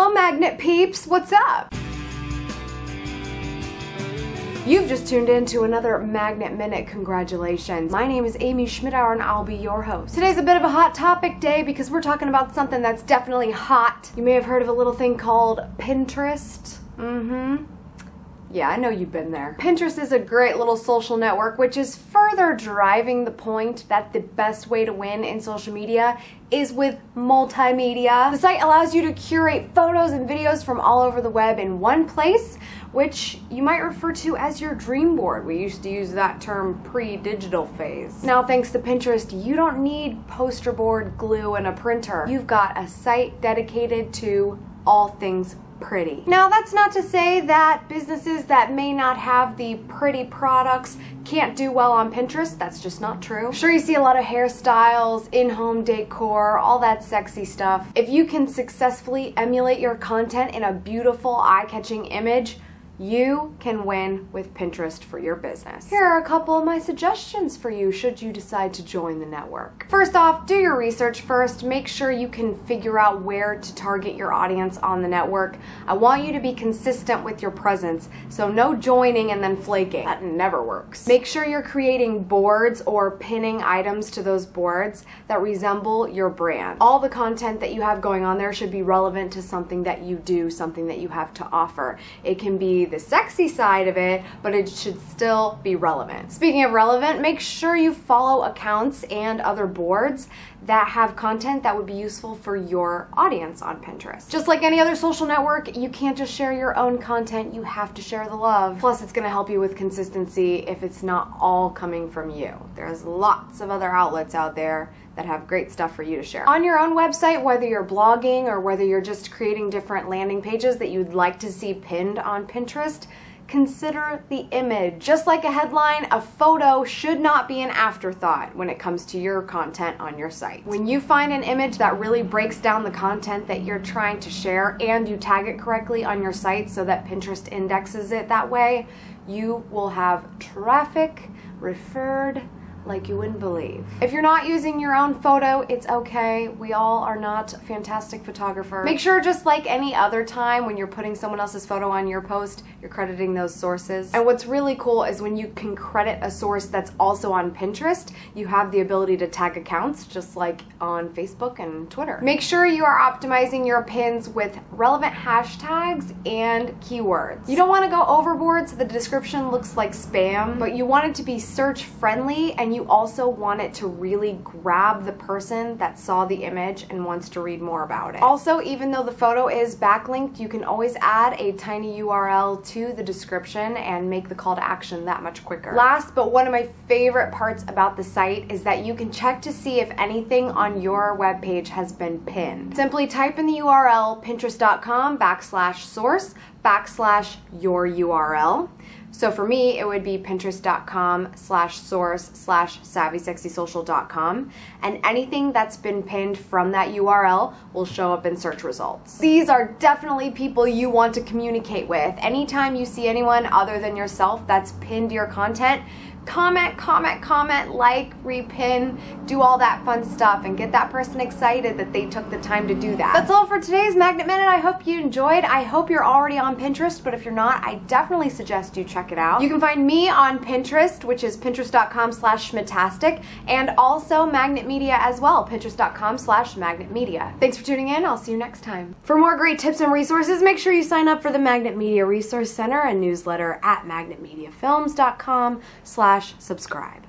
Hello, Magnet Peeps. What's up? You've just tuned in to another Magnet Minute. Congratulations. My name is Amy Schmidauer and I'll be your host. Today's a bit of a hot topic day because we're talking about something that's definitely hot. You may have heard of a little thing called Pinterest. Yeah, I know you've been there. Pinterest is a great little social network which is further driving the point that the best way to win in social media is with multimedia. The site allows you to curate photos and videos from all over the web in one place, which you might refer to as your dream board. We used to use that term pre-digital phase. Now, thanks to Pinterest, you don't need poster board, glue, and a printer. You've got a site dedicated to all things pretty. Now, that's not to say that businesses that may not have the pretty products can't do well on Pinterest. That's just not true. Sure, you see a lot of hairstyles, in-home decor, all that sexy stuff. If you can successfully emulate your content in a beautiful, eye-catching image, you can win with Pinterest for your business. Here are a couple of my suggestions for you should you decide to join the network. First off, do your research first. Make sure you can figure out where to target your audience on the network. I want you to be consistent with your presence, so no joining and then flaking. That never works. Make sure you're creating boards or pinning items to those boards that resemble your brand. All the content that you have going on there should be relevant to something that you do, something that you have to offer. It can be the sexy side of it, but it should still be relevant. Speaking of relevant, make sure you follow accounts and other boards that have content that would be useful for your audience on Pinterest. Just like any other social network, you can't just share your own content, you have to share the love. Plus, it's gonna help you with consistency if it's not all coming from you. There's lots of other outlets out there that have great stuff for you to share. On your own website, whether you're blogging or whether you're just creating different landing pages that you'd like to see pinned on Pinterest, consider the image. Just like a headline, a photo should not be an afterthought when it comes to your content on your site. When you find an image that really breaks down the content that you're trying to share and you tag it correctly on your site so that Pinterest indexes it that way, you will have traffic referred like you wouldn't believe. If you're not using your own photo, it's okay. We all are not fantastic photographers. Make sure, just like any other time when you're putting someone else's photo on your post, you're crediting those sources. And what's really cool is when you can credit a source that's also on Pinterest, you have the ability to tag accounts just like on Facebook and Twitter. Make sure you are optimizing your pins with relevant hashtags and keywords. You don't want to go overboard so the description looks like spam, but you want it to be search friendly, and you also want it to really grab the person that saw the image and wants to read more about it. Also, even though the photo is backlinked, you can always add a tiny URL to the description and make the call to action that much quicker. Last, but one of my favorite parts about the site is that you can check to see if anything on your webpage has been pinned. Simply type in the URL pinterest.com/source/your URL. So for me, it would be pinterest.com/source/savvysexysocial.com, and anything that's been pinned from that URL will show up in search results. These are definitely people you want to communicate with. Anytime you see anyone other than yourself that's pinned your content, comment, like, repin, do all that fun stuff, and get that person excited that they took the time to do that. That's all for today's Magnet Minute. I hope you enjoyed. I hope you're already on Pinterest, but if you're not, I definitely suggest you check it out. You can find me on Pinterest, which is pinterest.com/schmitastic, and also Magnet Media as well, pinterest.com/magnetmedia. Thanks for tuning in. I'll see you next time. For more great tips and resources, make sure you sign up for the Magnet Media Resource Center and newsletter at magnetmediafilms.com/subscribe.